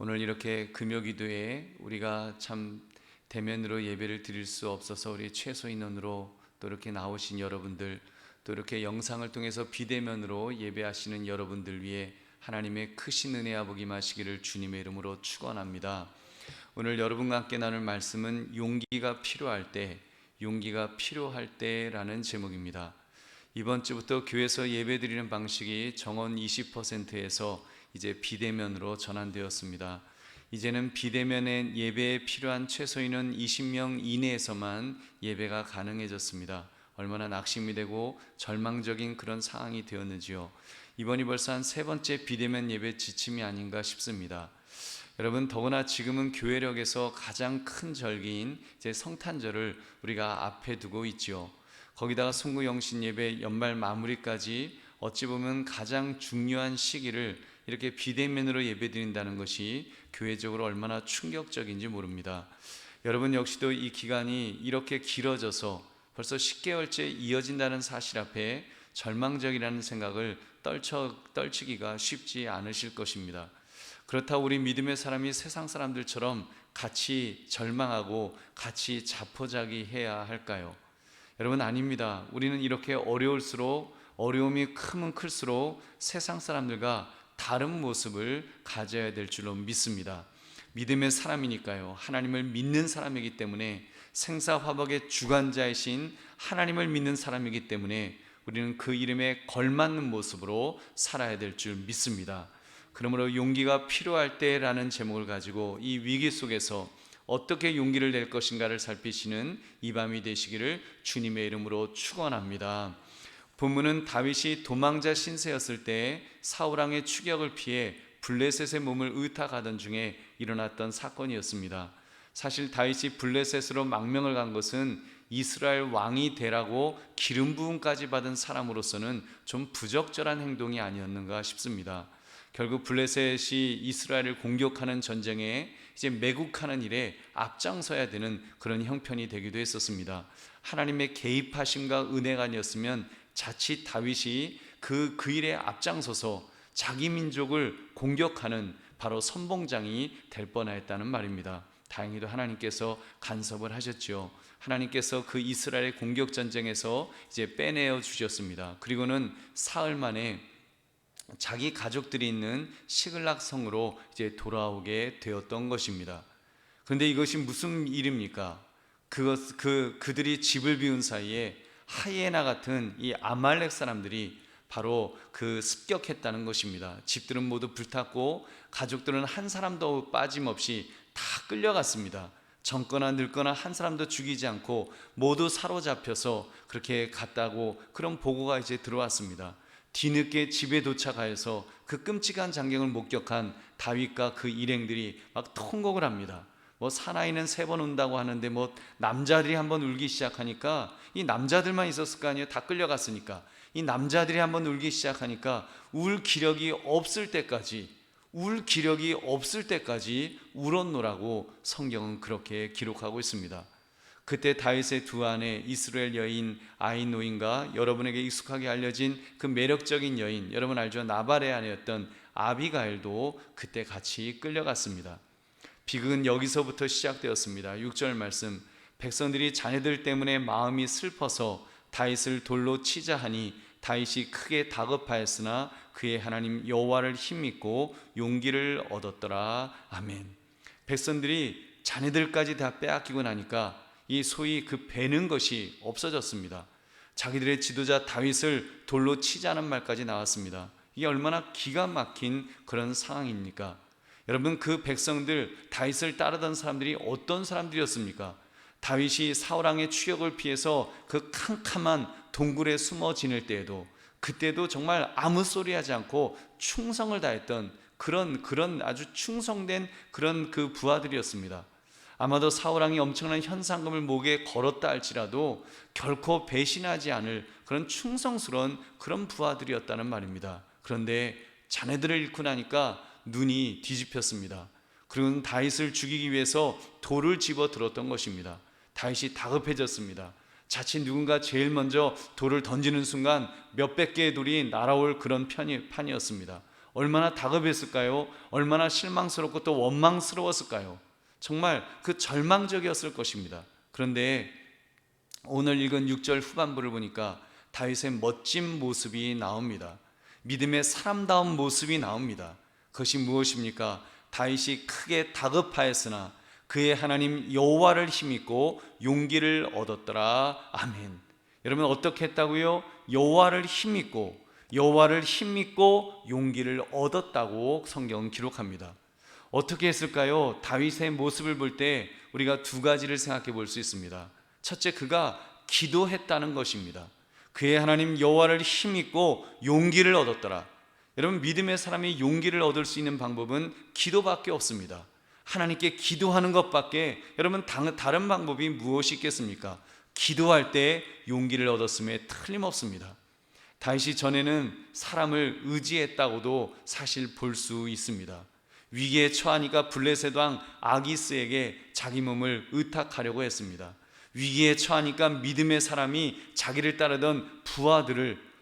오늘 이렇게 금요기도에 우리가 참 대면으로 예배를 드릴 수 없어서 우리 최소 인원으로 또 이렇게 나오신 여러분들, 또 이렇게 영상을 통해서 비대면으로 예배하시는 여러분들 위해 하나님의 크신 은혜와 복이 임하시기를 주님의 이름으로 축원합니다. 오늘 여러분과 함께 나눌 말씀은 용기가 필요할 때라는 제목입니다. 이번 주부터 교회에서 예배드리는 방식이 정원 20%에서 이제 비대면으로 전환되었습니다. 이제는 비대면의 예배에 필요한 최소인은 20명 이내에서만 예배가 가능해졌습니다. 얼마나 낙심이 되고 절망적인 그런 상황이 되었는지요. 이번이 벌써 한 세 번째 비대면 예배 지침이 아닌가 싶습니다. 여러분, 더구나 지금은 교회력에서 가장 큰 절기인 이제 성탄절을 우리가 앞에 두고 있지요. 거기다가 송구영신 예배 연말 마무리까지 어찌 보면 가장 중요한 시기를 이렇게 비대면으로 예배드린다는 것이 교회적으로 얼마나 충격적인지 모릅니다. 여러분 역시도 이 기간이 이렇게 길어져서 벌써 10개월째 이어진다는 사실 앞에 절망적이라는 생각을 떨치기가 쉽지 않으실 것입니다. 그렇다고 우리 믿음의 사람이 세상 사람들처럼 같이 절망하고 같이 자포자기해야 할까요? 여러분, 아닙니다. 우리는 이렇게 어려움이 크면 클수록 세상 사람들과 다른 모습을 가져야 될 줄로 믿습니다. 믿음의 사람이니까요. 하나님을 믿는 사람이기 때문에, 생사화복의 주관자이신 하나님을 믿는 사람이기 때문에 우리는 그 이름에 걸맞는 모습으로 살아야 될 줄 믿습니다. 그러므로 용기가 필요할 때라는 제목을 가지고 이 위기 속에서 어떻게 용기를 낼 것인가를 살피시는 이 밤이 되시기를 주님의 이름으로 축원합니다. 본문은 다윗이 도망자 신세였을 때 사울왕의 추격을 피해 블레셋의 몸을 의탁하던 중에 일어났던 사건이었습니다. 사실 다윗이 블레셋으로 망명을 간 것은 이스라엘 왕이 되라고 기름 부음까지 받은 사람으로서는 좀 부적절한 행동이 아니었는가 싶습니다. 결국 블레셋이 이스라엘을 공격하는 전쟁에 이제 매국하는 일에 앞장서야 되는 그런 형편이 되기도 했었습니다. 하나님의 개입하심과 은혜가 아니었으면 자칫 다윗이 그 일에 앞장서서 자기 민족을 공격하는 바로 선봉장이 될 뻔했다는 말입니다. 다행히도 하나님께서 간섭을 하셨죠. 하나님께서 그 이스라엘 공격 전쟁에서 이제 빼내어 주셨습니다. 그리고는 사흘 만에 자기 가족들이 있는 시글락 성으로 이제 돌아오게 되었던 것입니다. 그런데 이것이 무슨 일입니까? 그들이 집을 비운 사이에 하이에나 같은 이 아말렉 사람들이 바로 습격했다는 것입니다. 집들은 모두 불탔고 가족들은 한 사람도 빠짐없이 다 끌려갔습니다. 젊거나 늙거나 한 사람도 죽이지 않고 모두 사로잡혀서 그렇게 갔다고 그런 보고가 이제 들어왔습니다. 뒤늦게 집에 도착하여서 그 끔찍한 장경을 목격한 다윗과 그 일행들이 막 통곡을 합니다. 사나이는 3번 운다고 하는데 남자들이 한번 울기 시작하니까, 이 남자들만 있었을 거 아니에요. 다 끌려갔으니까. 이 남자들이 한번 울기 시작하니까 울 기력이 없을 때까지 울었노라고 성경은 그렇게 기록하고 있습니다. 그때 다윗의 두 아내 이스라엘 여인 아히노임과 여러분에게 익숙하게 알려진 그 매력적인 여인, 여러분 알죠? 나발의 아내였던 아비가일도 그때 같이 끌려갔습니다. 비극은 여기서부터 시작되었습니다. 6절 말씀, 백성들이 자녀들 때문에 마음이 슬퍼서 다윗을 돌로 치자 하니 다윗이 크게 다급하였으나 그의 하나님 여호와를 힘입고 용기를 얻었더라. 아멘. 백성들이 자녀들까지 다 빼앗기고 나니까 이 소위 베는 것이 없어졌습니다. 자기들의 지도자 다윗을 돌로 치자는 말까지 나왔습니다. 이게 얼마나 기가 막힌 그런 상황입니까? 여러분, 그 백성들, 다윗을 따르던 사람들이 어떤 사람들이었습니까? 다윗이 사울왕의 추격을 피해서 그 캄캄한 동굴에 숨어 지낼 때에도, 그때도 정말 아무 소리 하지 않고 충성을 다했던 그런 아주 충성된 그런 부하들이었습니다. 아마도 사울왕이 엄청난 현상금을 목에 걸었다 할지라도 결코 배신하지 않을 그런 충성스러운 그런 부하들이었다는 말입니다. 그런데 자네들을 잃고 나니까 눈이 뒤집혔습니다. 그리고 다윗을 죽이기 위해서 돌을 집어 들었던 것입니다. 다윗이 다급해졌습니다. 자칫 누군가 제일 먼저 돌을 던지는 순간 몇백 개의 돌이 날아올 그런 판이었습니다. 얼마나 다급했을까요? 얼마나 실망스럽고 또 원망스러웠을까요? 정말 그 절망적이었을 것입니다. 그런데 오늘 읽은 6절 후반부를 보니까 다윗의 멋진 모습이 나옵니다. 믿음의 사람다운 모습이 나옵니다. 그것이 무엇입니까? 다윗이 크게 다급하였으나 그의 하나님 여호와를 힘입고 용기를 얻었더라. 아멘. 여러분 어떻게 했다고요? 여호와를 힘입고 용기를 얻었다고 성경은 기록합니다. 어떻게 했을까요? 다윗의 모습을 볼 때 우리가 두 가지를 생각해 볼 수 있습니다. 첫째, 그가 기도했다는 것입니다. 그의 하나님 여호와를 힘입고 용기를 얻었더라. 여러분, 믿음의 사람이 용기를 얻을 수 있는 방법은 기도밖에 없습니다. 하나님께 기도하는 것밖에, 여러분, 다른 방법이 무엇이 있겠습니까? 기도할 때 용기를 얻었음에 틀림없습니다. 다윗이 전에는 사람을 의지했다고도 사실 볼 수 있습니다. 위기에 처하니까 블레셋 왕 아기스에게 자기 몸을 의탁하려고 했습니다. 위기에 처하니까 믿음의 사람이 자기를 따르던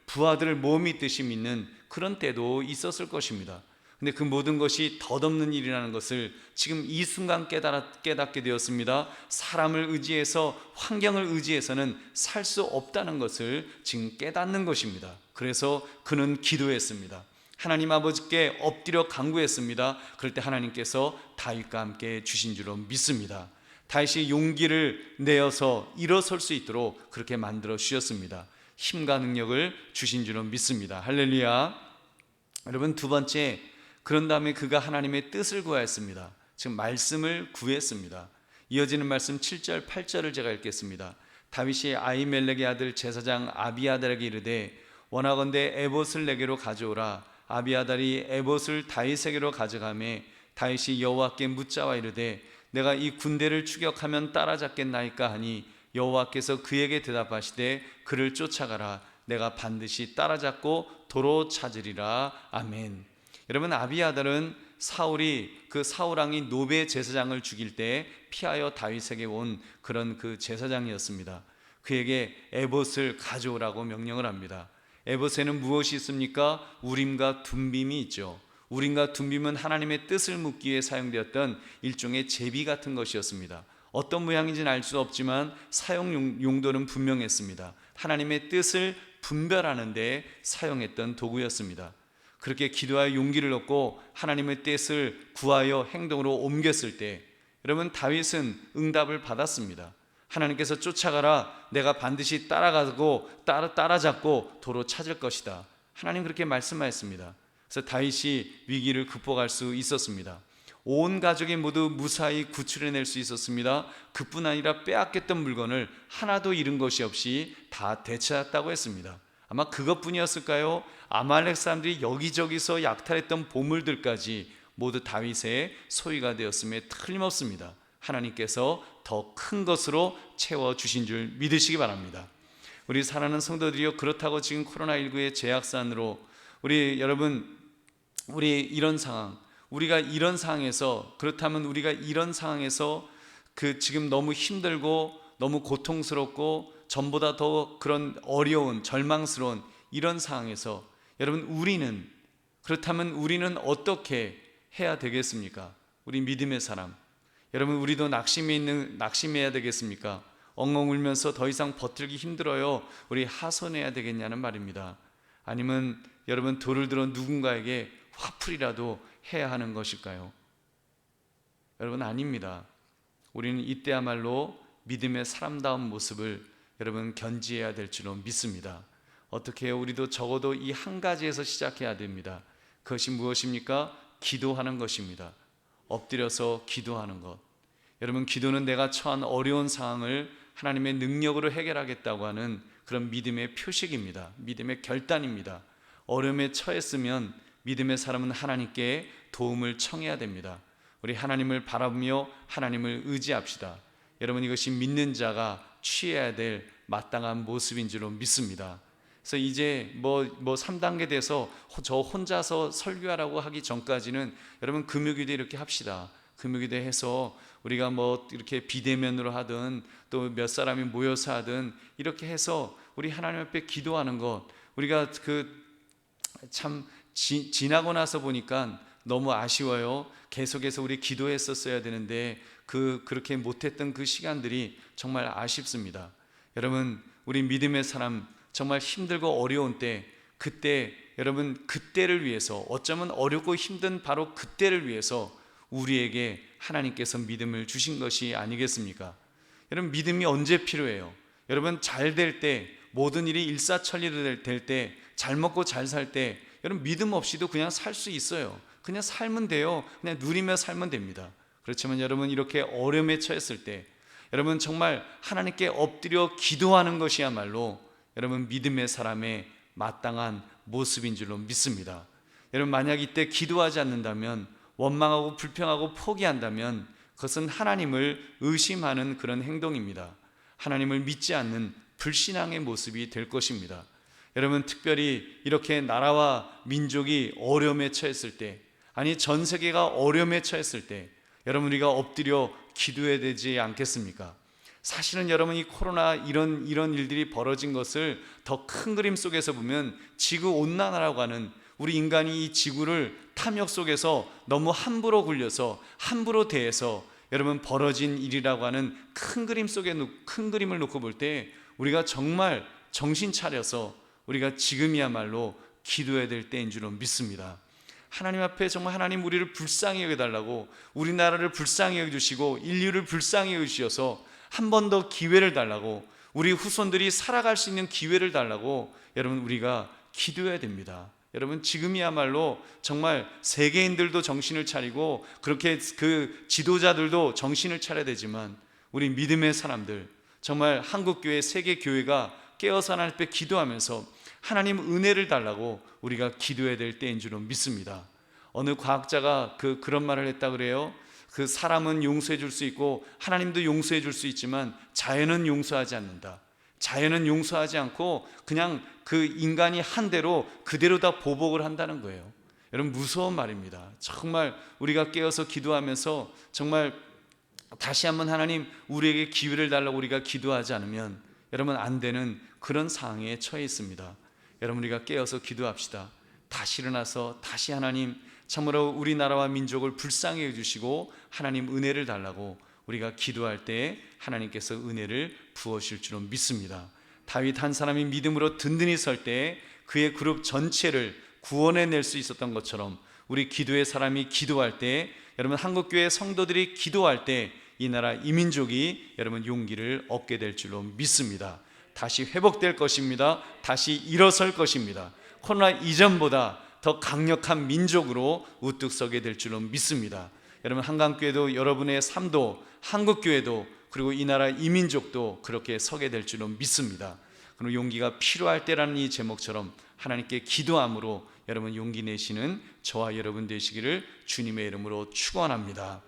부하들을 못 믿듯이 믿는 그런 때도 있었을 것입니다. 근데 그 모든 것이 덧없는 일이라는 것을 지금 이 순간 깨닫게 되었습니다. 사람을 의지해서, 환경을 의지해서는 살 수 없다는 것을 지금 깨닫는 것입니다. 그래서 그는 기도했습니다. 하나님 아버지께 엎드려 간구했습니다. 그럴 때 하나님께서 다윗과 함께 주신 줄로 믿습니다. 다윗이 용기를 내어서 일어설 수 있도록 그렇게 만들어 주셨습니다. 힘과 능력을 주신 줄로 믿습니다. 할렐루야. 여러분, 두 번째, 그런 다음에 그가 하나님의 뜻을 구하였습니다. 지금 말씀을 구했습니다. 이어지는 말씀 7절 8절을 제가 읽겠습니다. 다윗이 아히멜렉의 아들 제사장 아비아달에게 이르되 원하건대 에봇을 내게로 가져오라. 아비아달이 에봇을 다윗에게로 가져가매 다윗이 여호와께 묻자와 이르되 내가 이 군대를 추격하면 따라잡겠나이까 하니 여호와께서 그에게 대답하시되 그를 쫓아가라. 내가 반드시 따라잡고 도로 찾으리라. 아멘. 여러분, 아비아달은 사울 왕이 노베 제사장을 죽일 때 피하여 다윗에게 온 그런 그 제사장이었습니다. 그에게 에봇을 가져오라고 명령을 합니다. 에봇에는 무엇이 있습니까? 우림과 둠빔이 있죠. 우림과 둠빔은 하나님의 뜻을 묻기 위해 사용되었던 일종의 제비 같은 것이었습니다. 어떤 모양인지는 알 수 없지만 사용 용도는 분명했습니다. 하나님의 뜻을 분별하는 데 사용했던 도구였습니다. 그렇게 기도하여 용기를 얻고 하나님의 뜻을 구하여 행동으로 옮겼을 때 여러분, 다윗은 응답을 받았습니다. 하나님께서 쫓아가라. 내가 반드시 따라잡고 도로 찾을 것이다. 하나님 그렇게 말씀하셨습니다. 그래서 다윗이 위기를 극복할 수 있었습니다. 온 가족이 모두 무사히 구출해낼 수 있었습니다. 그뿐 아니라 빼앗겼던 물건을 하나도 잃은 것이 없이 다 되찾았다고 했습니다. 아마 그것뿐이었을까요? 아말렉 사람들이 여기저기서 약탈했던 보물들까지 모두 다윗의 소유가 되었음에 틀림없습니다. 하나님께서 더 큰 것으로 채워주신 줄 믿으시기 바랍니다. 우리 사랑하는 성도들이요, 그렇다고 지금 코로나19의 재확산으로 우리가 이런 상황에서, 그렇다면 우리가 이런 상황에서 지금 너무 힘들고 너무 고통스럽고 전보다 더 그런 어려운 절망스러운 이런 상황에서 여러분, 그렇다면 우리는 어떻게 해야 되겠습니까? 우리 믿음의 사람, 여러분, 우리도 낙심해야 되겠습니까? 엉엉 울면서 더 이상 버티기 힘들어요, 우리 하소연해야 되겠냐는 말입니다. 아니면 여러분, 돌을 들어 누군가에게 화풀이라도 해야 하는 것일까요? 여러분, 아닙니다. 우리는 이때야말로 믿음의 사람다운 모습을 여러분 견지해야 될 줄로 믿습니다. 어떻게 해요? 우리도 적어도 이 한 가지에서 시작해야 됩니다. 그것이 무엇입니까? 기도하는 것입니다. 엎드려서 기도하는 것. 여러분, 기도는 내가 처한 어려운 상황을 하나님의 능력으로 해결하겠다고 하는 그런 믿음의 표식입니다. 믿음의 결단입니다. 어려움에 처했으면 믿음의 사람은 하나님께 도움을 청해야 됩니다. 우리 하나님을 바라보며 하나님을 의지합시다. 여러분, 이것이 믿는 자가 취해야 될 마땅한 모습인 줄로 믿습니다. 그래서 이제 3단계 돼서 저 혼자서 설교하라고 하기 전까지는 여러분, 금요기도 이렇게 합시다. 금요기도 해서 우리가 이렇게 비대면으로 하든 또 몇 사람이 모여서 하든 이렇게 해서 우리 하나님 앞에 기도하는 것, 우리가 참 지나고 나서 보니까 너무 아쉬워요. 계속해서 우리 기도했었어야 되는데 그렇게 못했던 그 시간들이 정말 아쉽습니다. 여러분, 우리 믿음의 사람 정말 힘들고 어려운 때, 그때 여러분, 그때를 위해서, 어쩌면 어렵고 힘든 바로 그때를 위해서 우리에게 하나님께서 믿음을 주신 것이 아니겠습니까? 여러분, 믿음이 언제 필요해요? 여러분, 잘 될 때, 모든 일이 일사천리로 될 때, 잘 먹고 잘 살 때, 여러분, 믿음 없이도 그냥 살 수 있어요. 그냥 살면 돼요. 그냥 누리며 살면 됩니다. 그렇지만 여러분, 이렇게 어려움에 처했을 때, 여러분 정말 하나님께 엎드려 기도하는 것이야말로 여러분 믿음의 사람의 마땅한 모습인 줄로 믿습니다. 여러분, 만약 이때 기도하지 않는다면, 원망하고 불평하고 포기한다면 그것은 하나님을 의심하는 그런 행동입니다. 하나님을 믿지 않는 불신앙의 모습이 될 것입니다. 여러분, 특별히 이렇게 나라와 민족이 어려움에 처했을 때, 아니 전 세계가 어려움에 처했을 때 여러분, 우리가 엎드려 기도해야 되지 않겠습니까? 사실은 여러분, 이 코로나 이런 일들이 벌어진 것을 더 큰 그림 속에서 보면 지구 온난화라고 하는, 우리 인간이 이 지구를 탐욕 속에서 너무 함부로 굴려서 함부로 대해서 여러분 벌어진 일이라고 하는 큰 그림 속에, 큰 그림을 놓고 볼 때 우리가 정말 정신 차려서 우리가 지금이야말로 기도해야 될 때인 줄로 믿습니다. 하나님 앞에 정말 하나님 우리를 불쌍히 여겨달라고, 우리나라를 불쌍히 여겨주시고 인류를 불쌍히 여겨주셔서 한 번 더 기회를 달라고, 우리 후손들이 살아갈 수 있는 기회를 달라고 여러분 우리가 기도해야 됩니다. 여러분, 지금이야말로 정말 세계인들도 정신을 차리고 그렇게 그 지도자들도 정신을 차려야 되지만, 우리 믿음의 사람들, 정말 한국교회, 세계교회가 깨어서 하나님 앞에 기도하면서 하나님 은혜를 달라고 우리가 기도해야 될 때인 줄은 믿습니다. 어느 과학자가 그런 말을 했다 그래요. 그 사람은 용서해 줄 수 있고 하나님도 용서해 줄 수 있지만 자연은 용서하지 않는다. 자연은 용서하지 않고 그냥 그 인간이 한 대로 그대로 다 보복을 한다는 거예요. 여러분, 무서운 말입니다. 정말 우리가 깨어서 기도하면서 정말 다시 한번 하나님 우리에게 기회를 달라고 우리가 기도하지 않으면 여러분 안 되는 그런 상황에 처해 있습니다. 여러분, 우리가 깨어서 기도합시다. 다시 일어나서 다시 하나님 참으로 우리나라와 민족을 불쌍히 해주시고 하나님 은혜를 달라고 우리가 기도할 때 하나님께서 은혜를 부어주실 줄은 믿습니다. 다윗 한 사람이 믿음으로 든든히 설 때 그의 그룹 전체를 구원해낼 수 있었던 것처럼, 우리 기도의 사람이 기도할 때, 여러분 한국교회 성도들이 기도할 때 이 나라 이 민족이 여러분 용기를 얻게 될 줄로 믿습니다. 다시 회복될 것입니다. 다시 일어설 것입니다. 코로나 이전보다 더 강력한 민족으로 우뚝 서게 될 줄로 믿습니다. 여러분, 한강교회도 여러분의 삶도, 한국교회도, 그리고 이 나라 이 민족도 그렇게 서게 될 줄로 믿습니다. 그리고 용기가 필요할 때라는 이 제목처럼 하나님께 기도함으로 여러분 용기 내시는 저와 여러분 되시기를 주님의 이름으로 축원합니다.